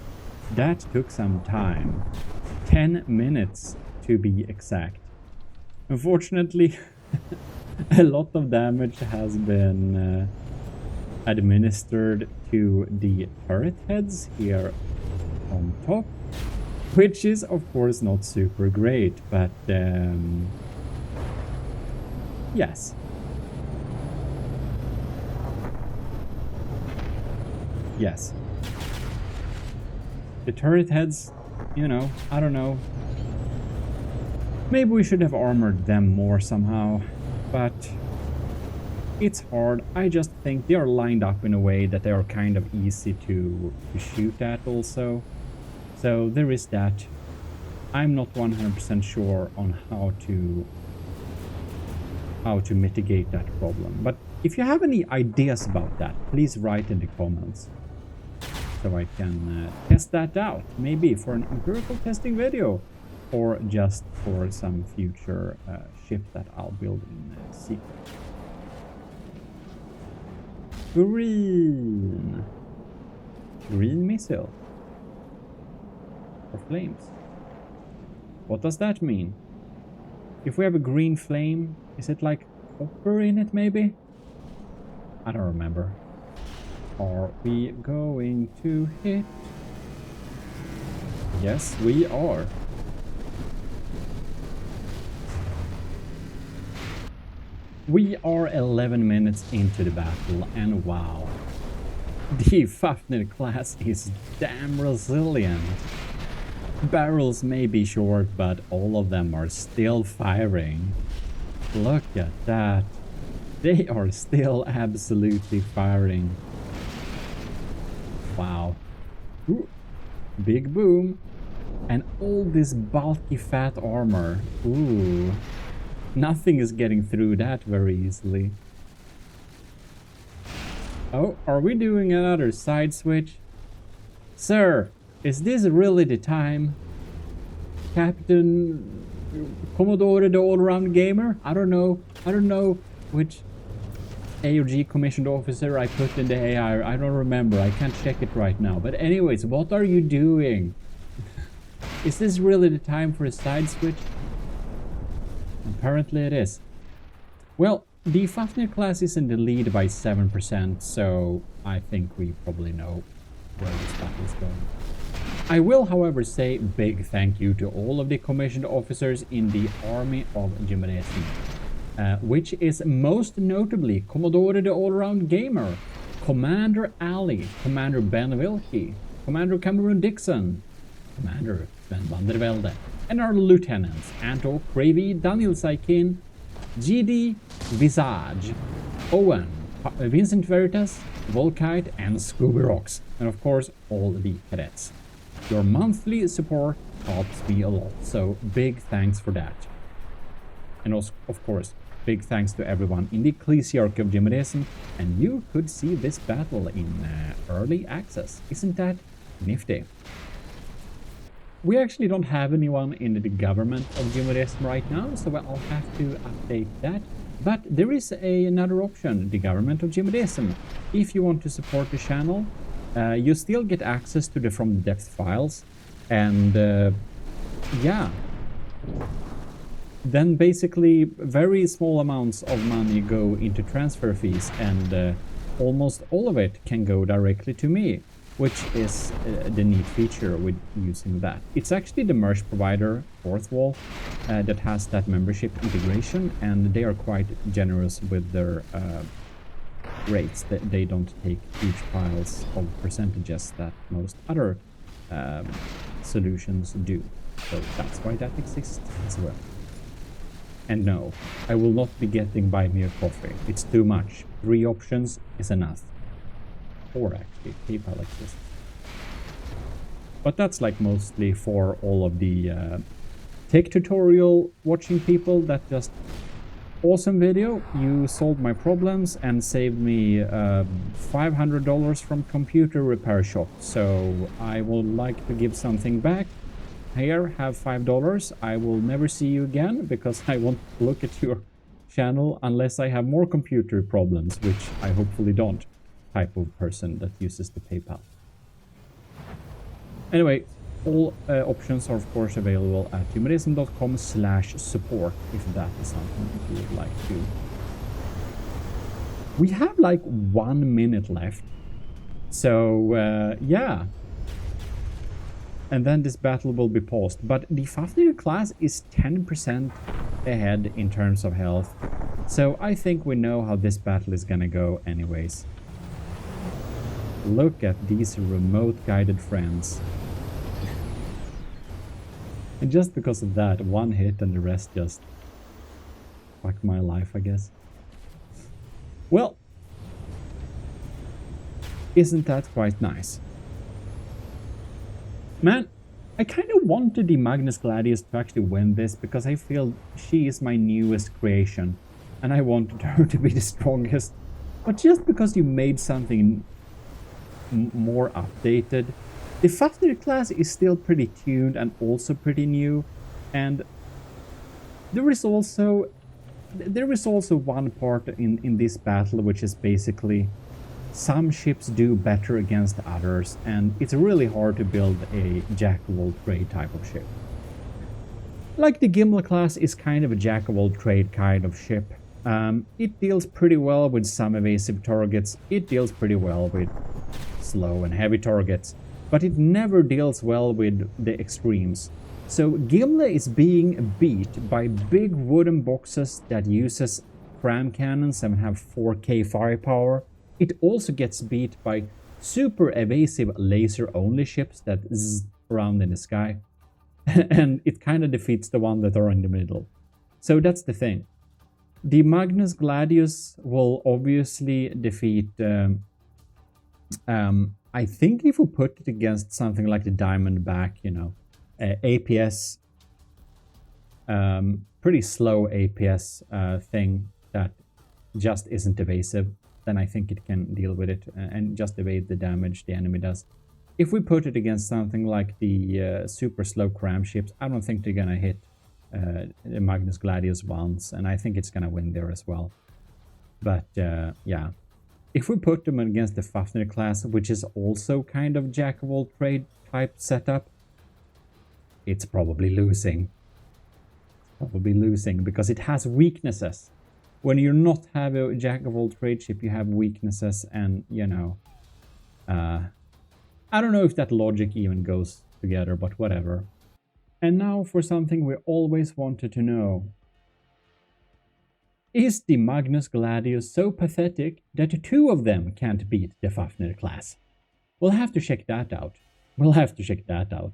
That took some time. 10 minutes to be exact. Unfortunately, a lot of damage has been administered to the turret heads here on top, which is of course not super great, but yes. Yes. The turret heads, you know, I don't know. Maybe we should have armored them more somehow, but it's hard. I just think they are lined up in a way that they are kind of easy to shoot at also. So there is that. I'm not 100% sure on how to mitigate that problem. But if you have any ideas about that, please write in the comments so I can test that out. Maybe for an empirical testing video or just for some future ship that I'll build in secret. Green missile or flames. What does that mean? If we have a green flame, is it like copper in it maybe? I don't remember. Are we going to hit? Yes, we are. We are 11 minutes into the battle, and wow, the Fafnir-class is damn resilient. Barrels may be short, but all of them are still firing. Look at that. They are still absolutely firing. Wow. Ooh. Big boom. And all this bulky fat armor. Ooh. Nothing is getting through that very easily. Oh, are we doing another side switch? Sir, is this really the time? Captain Commodore the all-around gamer? I don't know which AOG commissioned officer I put in the AI. I don't remember. I can't check it right now. But anyways, what are you doing? Is this really the time for a side switch? Apparently it is. Well, the Fafnir-class is in the lead by 7%, so I think we probably know where this battle is going. I will, however, say big thank you to all of the commissioned officers in the army of GMODISM, which is most notably Commodore the All-Around Gamer, Commander Ali, Commander Ben Wilkie, Commander Cameron Dixon, Commander Sven van der Velde, And our lieutenants, Anto Cravey, Daniel Saikin, GD Visage, Owen, Vincent Veritas, Volkite, and Scooby Rocks. And of course, all the cadets. Your monthly support helps me a lot, so big thanks for that. And also, of course, big thanks to everyone in the ecclesiarchy of GMODISM, and you could see this battle in early access. Isn't that nifty? We actually don't have anyone in the government of GMODISM right now, so I'll have to update that. But there is another option, the government of GMODISM. If you want to support the channel, you still get access to the From the Depth files, and yeah. Then basically very small amounts of money go into transfer fees, and almost all of it can go directly to me, which is the neat feature with using that. It's actually the merge provider, Fourth Wall, that has that membership integration, and they are quite generous with their rates. They don't take huge piles of percentages that most other solutions do. So that's why that exists as well. And no, I will not be getting Buy Me a Coffee. It's too much. 3 options is enough. 4 actually, PayPal exists. But that's like mostly for all of the tech tutorial watching people that just awesome video. You solved my problems and saved me $500 from computer repair shop. So I would like to give something back. Here, have $5. I will never see you again because I won't look at your channel unless I have more computer problems, which I hopefully don't. Type of person that uses the PayPal. Anyway, all options are of course available at gmodism.com/support if that is something that you would like to. We have like 1 minute left, so yeah. And then this battle will be paused. But the Fafnir-class is 10% ahead in terms of health. So I think we know how this battle is gonna go anyways. Look at these remote guided friends. And just because of that, 1 hit and the rest just fuck my life, I guess. Well, isn't that quite nice? Man, I kind of wanted the Magnus Gladius to actually win this because I feel she is my newest creation and I wanted her to be the strongest. But just because you made something more updated, the Fafnir-class is still pretty tuned and also pretty new, and there is also one part in this battle which is basically some ships do better against others, and it's really hard to build a jack-of-all-trade type of ship. Like the Gimle class is kind of a jack-of-all-trade kind of ship. It deals pretty well with some evasive targets, it deals pretty well with slow and heavy targets, but it never deals well with the extremes. So Gimle is being beat by big wooden boxes that uses cram cannons and have 4K firepower. It also gets beat by super evasive laser-only ships that zzz around in the sky. And it kind of defeats the one that are in the middle. So that's the thing. The Magnus Gladius will obviously defeat... I think if we put it against something like the Diamondback, you know, APS... pretty slow APS thing that just isn't evasive, then I think it can deal with it and just evade the damage the enemy does. If we put it against something like the super slow cram ships, I don't think they're gonna hit the Magnus Gladius once, and I think it's gonna win there as well. But yeah, if we put them against the Fafnir class, which is also kind of jack-of-all-trade type setup, it's probably losing. Probably losing because it has weaknesses. When you're not have a jack-of-all-trade ship, you have weaknesses, and you know, I don't know if that logic even goes together, but whatever. And now for something we always wanted to know. Is the Magnus Gladius so pathetic that the two of them can't beat the Fafnir class? We'll have to check that out. We'll have to check that out.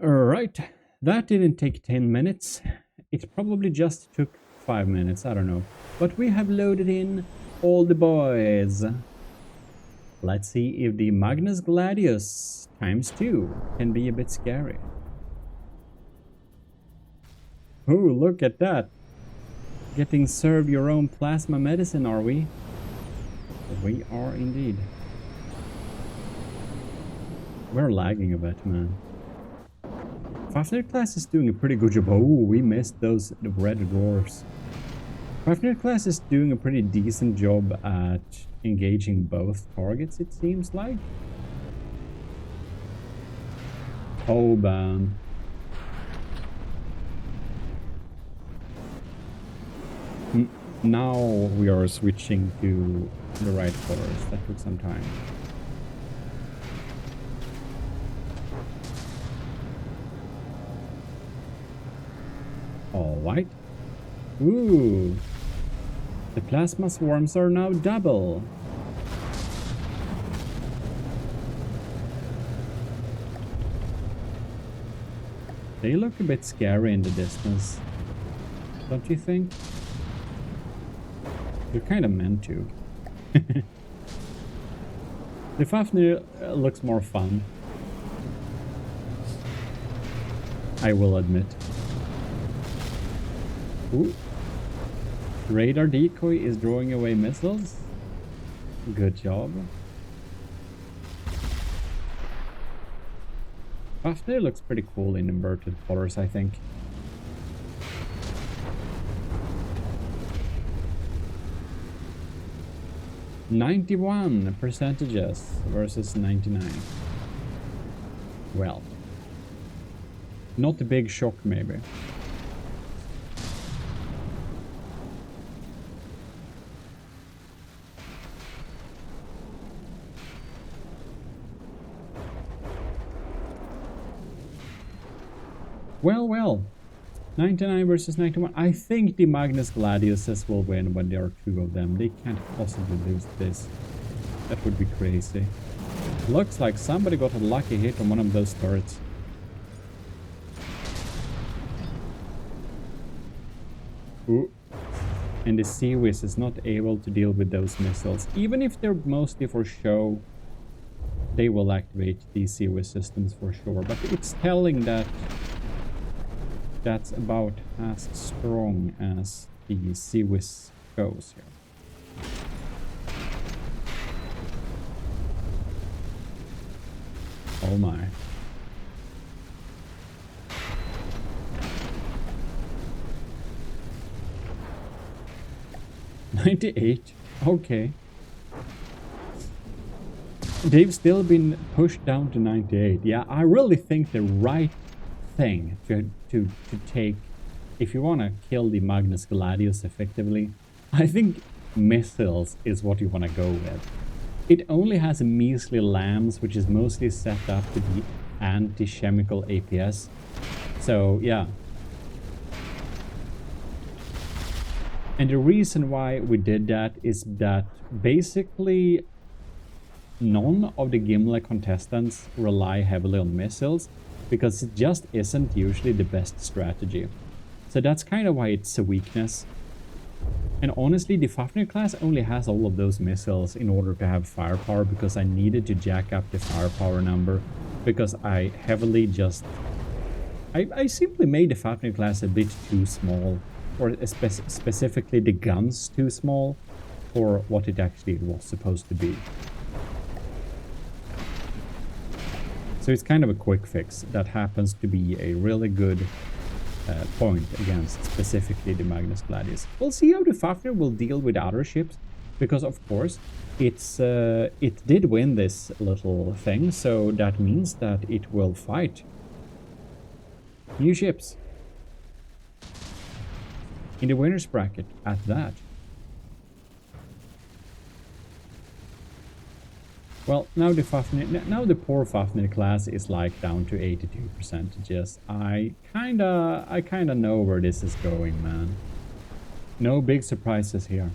Alright, That didn't take 10 minutes. It probably just took 5 minutes, I don't know. But we have loaded in all the boys. Let's see if the Magnus Gladius ×2 can be a bit scary. Oh, look at that. Getting served your own plasma medicine, are we? We are indeed. We're lagging a bit, man. Fafnir-class is doing a pretty good job. Oh, we missed the red dwarfs. Fafnir-class is doing a pretty decent job at engaging both targets, it seems like. Oh, bam. Now we are switching to the right colors. That took some time. Alright. Ooh. The plasma swarms are now double. They look a bit scary in the distance. Don't you think? They're kind of meant to. The Fafnir looks more fun, I will admit. Ooh. Radar decoy is drawing away missiles. Good job. Fafnir looks pretty cool in inverted colors, I think. %91 versus 99. Well, not a big shock, maybe. Well. 99 versus 91. I think the Magnus Gladiuses will win when there are two of them. They can't possibly lose this. That would be crazy. Looks like somebody got a lucky hit on one of those turrets. Ooh. And the Seawiz is not able to deal with those missiles. Even if they're mostly for show, they will activate these Seawiz systems for sure. But it's telling that that's about as strong as the Seawiz goes here. Oh my. $98? Okay. They've still been pushed down to 98. Yeah, I really think the right thing to take if you want to kill the Magnus Gladius effectively, I think missiles is what you want to go with. It only has a measly LAMs, which is mostly set up to be anti-chemical APS. So yeah. And the reason why we did that is that basically none of the Gimle contestants rely heavily on missiles, because it just isn't usually the best strategy. So that's kind of why it's a weakness. And honestly, the Fafnir-class only has all of those missiles in order to have firepower, because I needed to jack up the firepower number, because I heavily just... I simply made the Fafnir-class a bit too small, or specifically the guns too small, for what it actually was supposed to be. So it's kind of a quick fix that happens to be a really good point against specifically the Magnus Gladius. We'll see how the Fafnir will deal with other ships, because of course it did win this little thing, so that means that it will fight new ships in the winners bracket at that. Well, now the poor Fafnir class is like down to 82%. I kinda know where this is going, man. No big surprises here.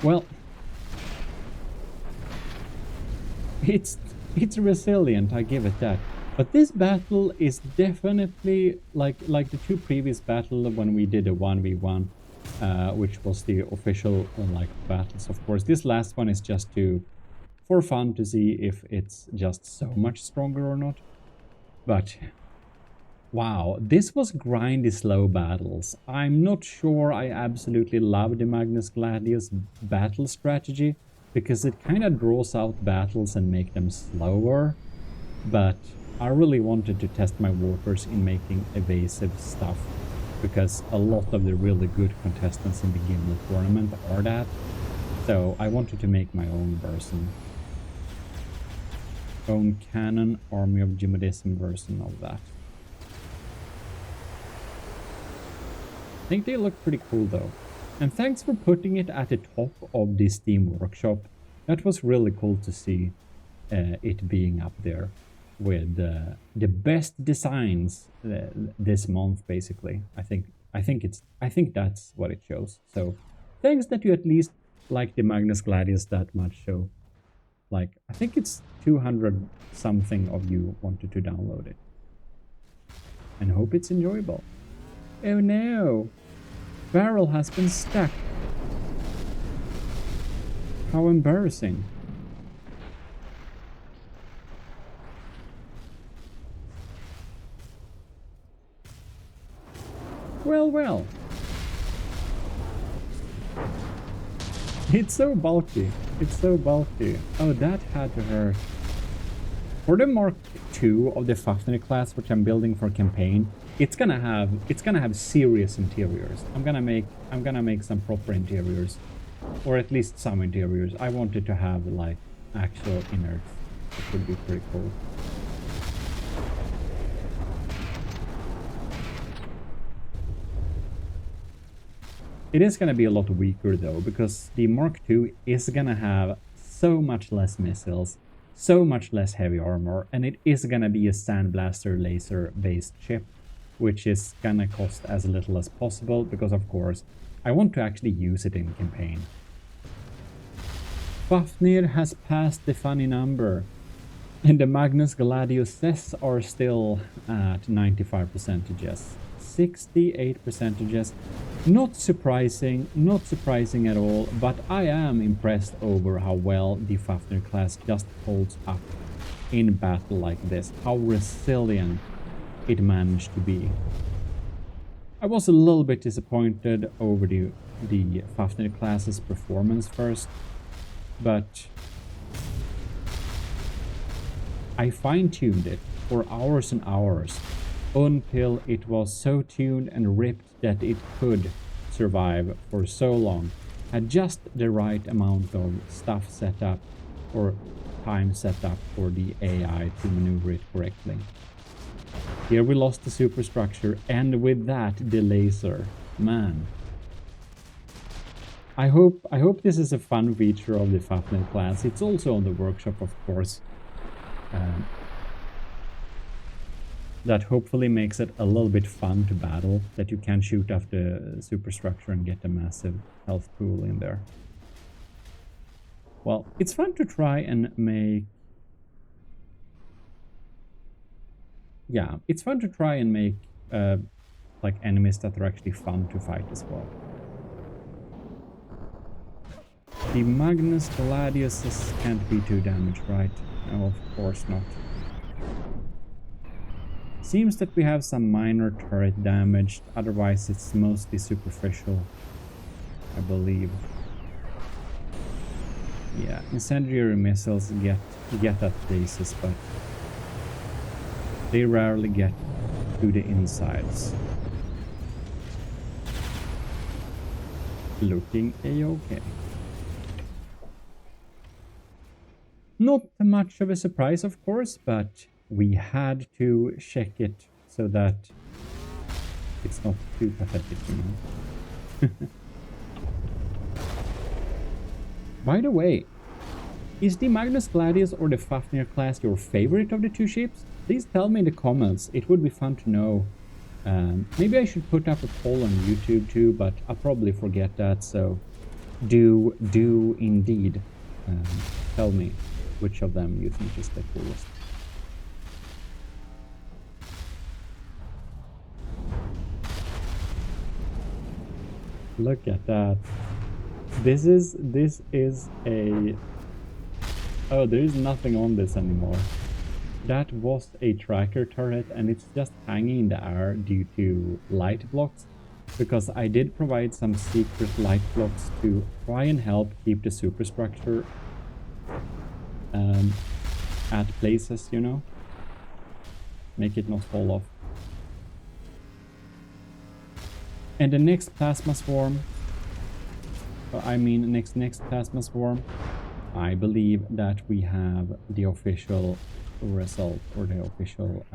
Well, it's resilient, I give it that. But this battle is definitely like the two previous battles when we did a 1v1, which was the official like battles. Of course, this last one is just for fun to see if it's just so much stronger or not. But wow, this was grindy slow battles. I'm not sure I absolutely love the Magnus Gladius battle strategy, because it kind of draws out battles and make them slower. But I really wanted to test my waters in making evasive stuff, because a lot of the really good contestants in the Gimle tournament are that. So I wanted to make my own version. Own canon Army of GMODISM version of that. I think they look pretty cool though. And thanks for putting it at the top of the Steam Workshop. That was really cool to see it being up there with the best designs this month, basically. I think that's what it shows. So thanks that you at least like the Magnus Gladius that much. So like, I think it's 200 something of you wanted to download it. And hope it's enjoyable. Oh no! Barrel has been stuck. How embarrassing. Well, well. It's so bulky. It's so bulky. Oh, that had to hurt. For the Mark II of the Fafnir-class, which I'm building for campaign, it's gonna have serious interiors. I'm gonna make some proper interiors, or at least some interiors. I wanted to have like actual innards. It would be pretty cool. It is gonna be a lot weaker though, because the Mark II is gonna have so much less missiles, so much less heavy armor, and it is gonna be a sandblaster laser based ship, which is gonna cost as little as possible, because of course I want to actually use it in campaign. Fafnir has passed the funny number, and the Magnus Gladiuses are still at 95%. 68%. Not surprising at all, but I am impressed over how well the Fafnir class just holds up in battle like this, how resilient it managed to be. I was a little bit disappointed over the Fafnir class's performance first, but I fine-tuned it for hours and hours until it was so tuned and ripped that it could survive for so long. Had just the right amount of stuff set up, or time set up for the AI to maneuver it correctly. Here we lost the superstructure, and with that the laser. Man. I hope this is a fun feature of the Fafnir class. It's also on the workshop, of course. That hopefully makes it a little bit fun to battle, that you can shoot off the superstructure and get a massive health pool in there. Well, it's fun to try and make... Yeah, it's fun to try and make like enemies that are actually fun to fight as well. The Magnus Gladius can't be too damaged, right? No, of course not. Seems that we have some minor turret damage, otherwise it's mostly superficial, I believe. Yeah, incendiary missiles get at bases, but they rarely get to the insides. Looking a-okay. Not much of a surprise, of course, but we had to check it so that it's not too pathetic, you know. By the way, is the Magnus Gladius or the Fafnir class your favorite of the two ships? Please tell me in the comments, it would be fun to know. Maybe I should put up a poll on YouTube too, but I'll probably forget that, so do indeed tell me which of them you think is the coolest. Look at that. This is a... Oh, there is nothing on this anymore. That was a tracker turret and it's just hanging in the air due to light blocks, because I did provide some secret light blocks to try and help keep the superstructure at places, you know, make it not fall off. And the next plasma swarm, next plasma swarm, I believe that we have the official result, or the official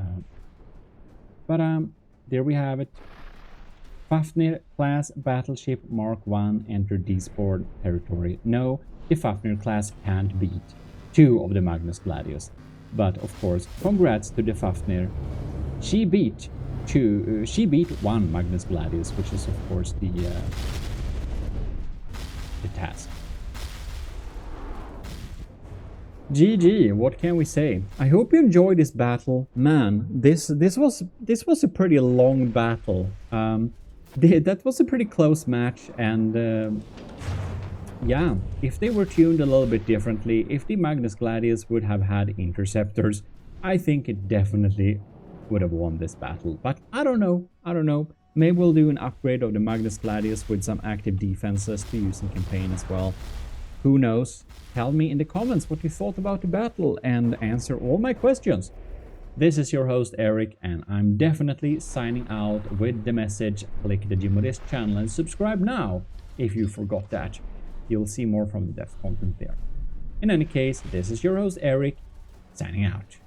there we have it. Fafnir-class battleship Mark I entered D-Sport territory. No, the Fafnir-class can't beat 2 of the Magnus Gladius, but of course, congrats to the Fafnir. She beat 1 Magnus Gladius, which is of course the task. GG, what can we say? I hope you enjoyed this battle. Man, this was a pretty long battle. That was a pretty close match, and yeah, if they were tuned a little bit differently, if the Magnus Gladius would have had interceptors, I think it definitely would have won this battle. But I don't know. Maybe we'll do an upgrade of the Magnus Gladius with some active defenses to use in campaign as well. Who knows? Tell me in the comments what you thought about the battle and answer all my questions. This is your host Eric, and I'm definitely signing out with the message: click the GMODISM channel and subscribe now if you forgot that. You'll see more from the devs content there. In any case, this is your host Eric, signing out.